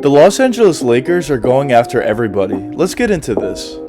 The Los Angeles Lakers are going after everybody. Let's get into this.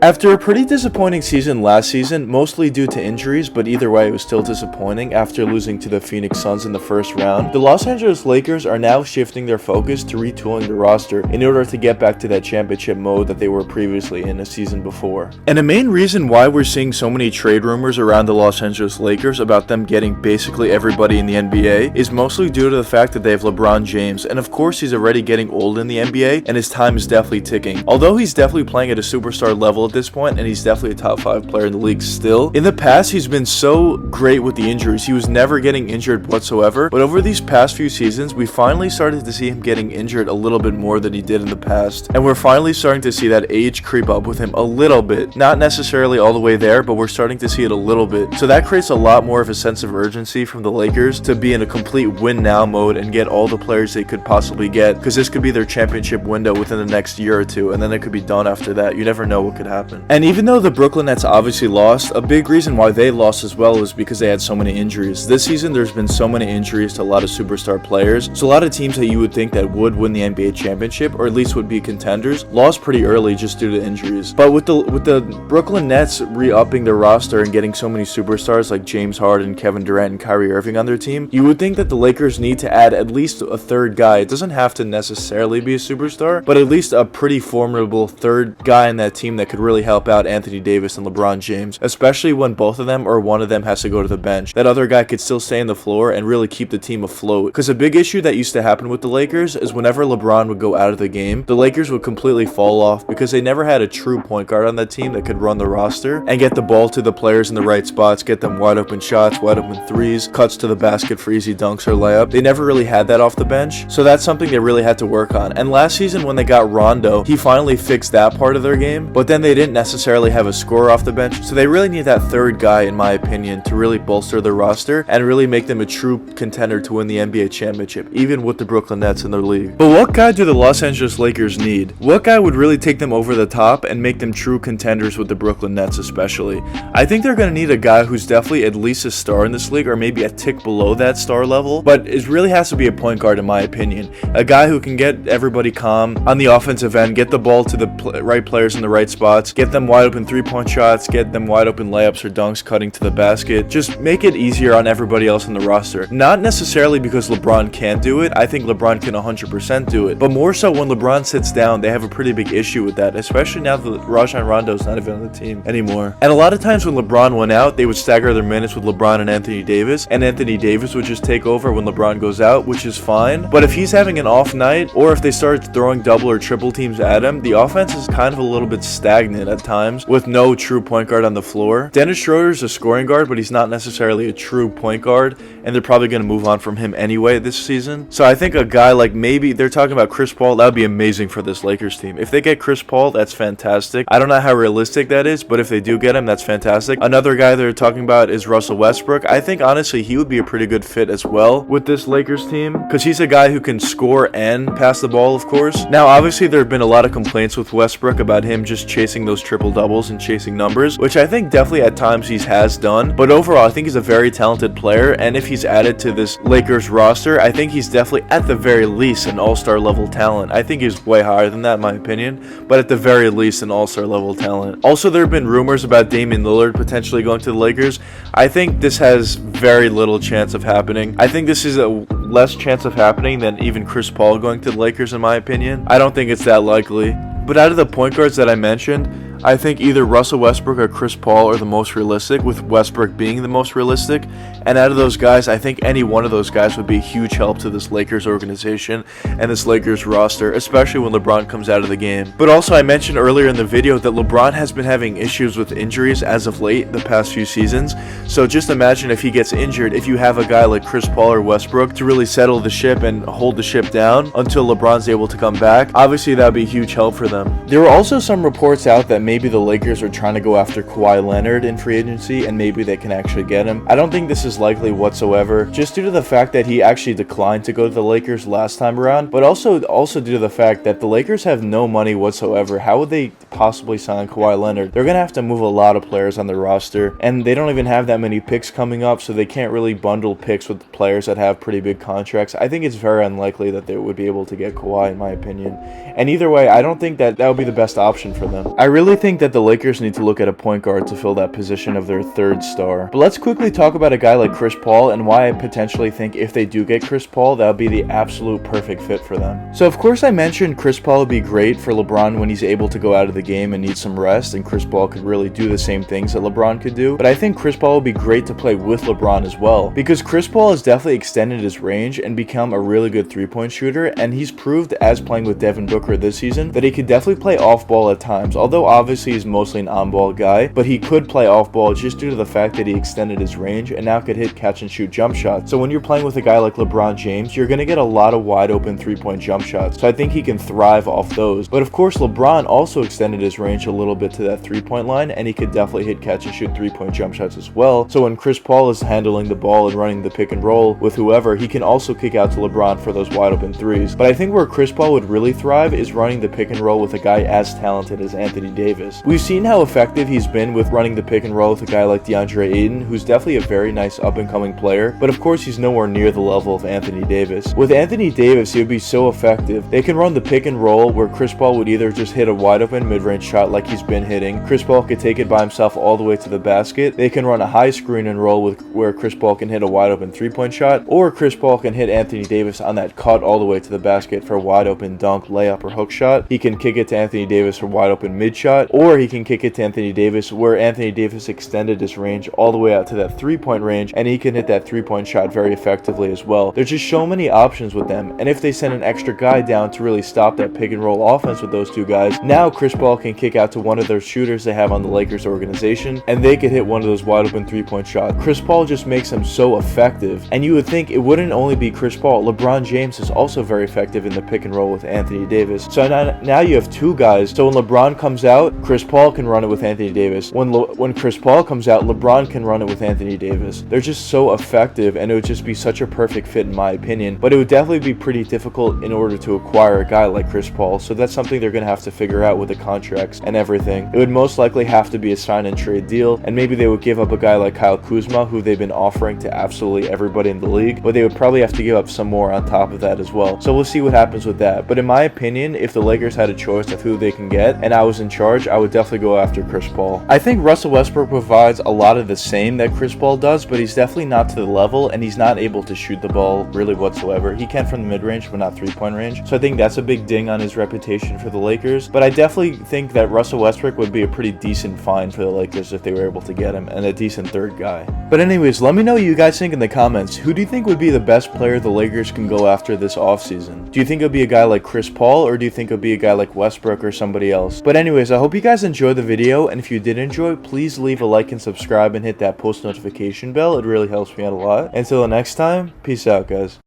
After a pretty disappointing season last season, mostly due to injuries, but either way it was still disappointing after losing to the Phoenix Suns in the first round, the Los Angeles Lakers are now shifting their focus to retooling the roster in order to get back to that championship mode that they were previously in a season before. And the main reason why we're seeing so many trade rumors around the Los Angeles Lakers about them getting basically everybody in the NBA is mostly due to the fact that they have LeBron James, and of course he's already getting old in the NBA and his time is definitely ticking. Although he's definitely playing at a superstar level at this point, and he's definitely a top 5 player in the league still. In the past, he's been so great with the injuries. He was never getting injured whatsoever, but over these past few seasons, we finally started to see him getting injured a little bit more than he did in the past, and we're finally starting to see that age creep up with him a little bit. Not necessarily all the way there, but we're starting to see it a little bit. So that creates a lot more of a sense of urgency from the Lakers to be in a complete win now mode and get all the players they could possibly get, because this could be their championship window within the next year or two, and then it could be done after that. You never know what could happen. And even though the Brooklyn Nets obviously lost, a big reason why they lost as well was because they had so many injuries. This season, there's been so many injuries to a lot of superstar players, so a lot of teams that you would think that would win the NBA championship, or at least would be contenders, lost pretty early just due to injuries. But with the Brooklyn Nets re-upping their roster and getting so many superstars like James Harden, Kevin Durant, and Kyrie Irving on their team, you would think that the Lakers need to add at least a third guy. It doesn't have to necessarily be a superstar, but at least a pretty formidable third guy in that team that could really help out Anthony Davis and LeBron James, especially when both of them or one of them has to go to the bench. That other guy could still stay on the floor and really keep the team afloat. Because a big issue that used to happen with the Lakers is whenever LeBron would go out of the game, the Lakers would completely fall off because they never had a true point guard on that team that could run the roster and get the ball to the players in the right spots, get them wide open shots, wide open threes, cuts to the basket for easy dunks or layup. They never really had that off the bench, so that's something they really had to work on. And last season when they got Rondo, he finally fixed that part of their game, but then they didn't necessarily have a scorer off the bench, so they really need that third guy, in my opinion, to really bolster their roster and really make them a true contender to win the NBA championship, even with the Brooklyn Nets in their league. But what guy do the Los Angeles Lakers need? What guy would really take them over the top and make them true contenders with the Brooklyn Nets especially? I think they're going to need a guy who's definitely at least a star in this league, or maybe a tick below that star level, but it really has to be a point guard in my opinion. A guy who can get everybody calm on the offensive end, get the ball to the right players in the right spots, get them wide open three-point shots, get them wide open layups or dunks cutting to the basket. Just make it easier on everybody else on the roster. Not necessarily because LeBron can't do it. I think LeBron can 100% do it. But more so when LeBron sits down, they have a pretty big issue with that, especially now that Rajon Rondo's not even on the team anymore. And a lot of times when LeBron went out, they would stagger their minutes with LeBron and Anthony Davis, and Anthony Davis would just take over when LeBron goes out, which is fine. But if he's having an off night, or if they start throwing double or triple teams at him, the offense is kind of a little bit stagnant at times with no true point guard on the floor. Dennis Schroeder's a scoring guard, but he's not necessarily a true point guard, and they're probably going to move on from him anyway this season. So I think a guy like, maybe they're talking about Chris Paul, that would be amazing for this Lakers team. If they get Chris Paul, that's fantastic. I don't know how realistic that is, but if they do get him, that's fantastic. Another guy they're talking about is Russell Westbrook. I think honestly he would be a pretty good fit as well with this Lakers team, because he's a guy who can score and pass the ball, of course. Now obviously there have been a lot of complaints with Westbrook about him just chasing those triple doubles and chasing numbers, which I think definitely at times he has done, but overall I think he's a very talented player, and if he's added to this Lakers roster, I think he's definitely at the very least an all-star level talent. I think he's way higher than that in my opinion, but at the very least an all-star level talent. Also, there have been rumors about Damian Lillard potentially going to the Lakers. I think this has very little chance of happening. I think this is a less chance of happening than even Chris Paul going to the Lakers in my opinion. I don't think it's that likely. But out of the point guards that I mentioned, I think either Russell Westbrook or Chris Paul are the most realistic, with Westbrook being the most realistic. And out of those guys, I think any one of those guys would be a huge help to this Lakers organization and this Lakers roster, especially when LeBron comes out of the game. But also, I mentioned earlier in the video that LeBron has been having issues with injuries as of late, the past few seasons. So just imagine if he gets injured, if you have a guy like Chris Paul or Westbrook to really settle the ship and hold the ship down until LeBron's able to come back. Obviously, that would be a huge help for them. There were also some reports out that maybe the Lakers are trying to go after Kawhi Leonard in free agency, and maybe they can actually get him. I don't think this is likely whatsoever, just due to the fact that he actually declined to go to the Lakers last time around, but also due to the fact that the Lakers have no money whatsoever. How would they possibly sign Kawhi Leonard? They're gonna have to move a lot of players on their roster, and they don't even have that many picks coming up, so they can't really bundle picks with players that have pretty big contracts. I think it's very unlikely that they would be able to get Kawhi, in my opinion. And either way, I don't think that would be the best option for them. I really think that the Lakers need to look at a point guard to fill that position of their third star. But let's quickly talk about a guy like Chris Paul and why I potentially think if they do get Chris Paul, that would be the absolute perfect fit for them. So of course I mentioned Chris Paul would be great for LeBron when he's able to go out of the game and need some rest, and Chris Paul could really do the same things that LeBron could do. But I think Chris Paul would be great to play with LeBron as well, because Chris Paul has definitely extended his range and become a really good three-point shooter, and he's proved as playing with Devin Booker this season that he could definitely play off ball at times, although obviously he's mostly an on-ball guy, but he could play off ball just due to the fact that he extended his range and now could hit catch and shoot jump shots. So when you're playing with a guy like LeBron James, you're going to get a lot of wide open three-point jump shots, so I think he can thrive off those. But of course LeBron also extended his range a little bit to that three-point line, and he could definitely hit catch and shoot three-point jump shots as well. So when Chris Paul is handling the ball and running the pick and roll with whoever, he can also kick out to LeBron for those wide open threes. But I think where Chris Paul would really thrive is running the pick and roll with a guy as talented as Anthony Davis. We've seen how effective he's been with running the pick and roll with a guy like DeAndre Ayton, who's definitely a very nice up and coming player, but of course he's nowhere near the level of Anthony Davis. With Anthony Davis, he would be so effective. They can run the pick and roll where Chris Paul would either just hit a wide open mid-range shot like he's been hitting. Chris Paul could take it by himself all the way to the basket. They can run a high screen and roll with where Chris Paul can hit a wide open three-point shot, or Chris Paul can hit Anthony Davis on that cut all the way to the basket for a wide open dunk, layup, or hook shot. He can kick it to Anthony Davis for wide open mid shot, or he can kick it to Anthony Davis where Anthony Davis extended his range all the way out to that three-point range, and he can hit that three-point shot very effectively as well. There's just so many options with them, and if they send an extra guy down to really stop that pick and roll offense with those two guys, now Chris Paul can kick out to one of their shooters they have on the Lakers organization, and they could hit one of those wide open three-point shots. Chris Paul just makes them so effective, and you would think it wouldn't only be Chris Paul. LeBron James is also very effective in the pick and roll with Anthony Davis. So now you have two guys. So when LeBron comes out, Chris Paul can run it with Anthony Davis. When Chris Paul comes out, LeBron can run it with Anthony Davis. They're just so effective, and it would just be such a perfect fit in my opinion. But it would definitely be pretty difficult in order to acquire a guy like Chris Paul. So that's something they're going to have to figure out with the contracts and everything. It would most likely have to be a sign and trade deal, and maybe they would give up a guy like Kyle Kuzma, who they've been offering to absolutely everybody in the league, but they would probably have to give up some more on top of that as well. So we'll see what happens with that. But in my opinion, if the Lakers had a choice of who they can get and I was in charge, I would definitely go after Chris Paul. I think Russell Westbrook provides a lot of the same that Chris Paul does, but he's definitely not to the level, and he's not able to shoot the ball really whatsoever. He can from the mid-range, but not three-point range. So I think that's a big ding on his reputation for the Lakers. But I definitely think that Russell Westbrook would be a pretty decent find for the Lakers if they were able to get him, and a decent third guy. But anyways, let me know what you guys think in the comments. Who do you think would be the best player the Lakers can go after this offseason? Do you think it would be a guy like Chris Paul, or do you think it would be a guy like Westbrook or somebody else? But anyways, I hope you guys enjoyed the video, and if you did enjoy, please leave a like and subscribe and hit that post notification bell. It really helps me out a lot. Until the next time, peace out, guys.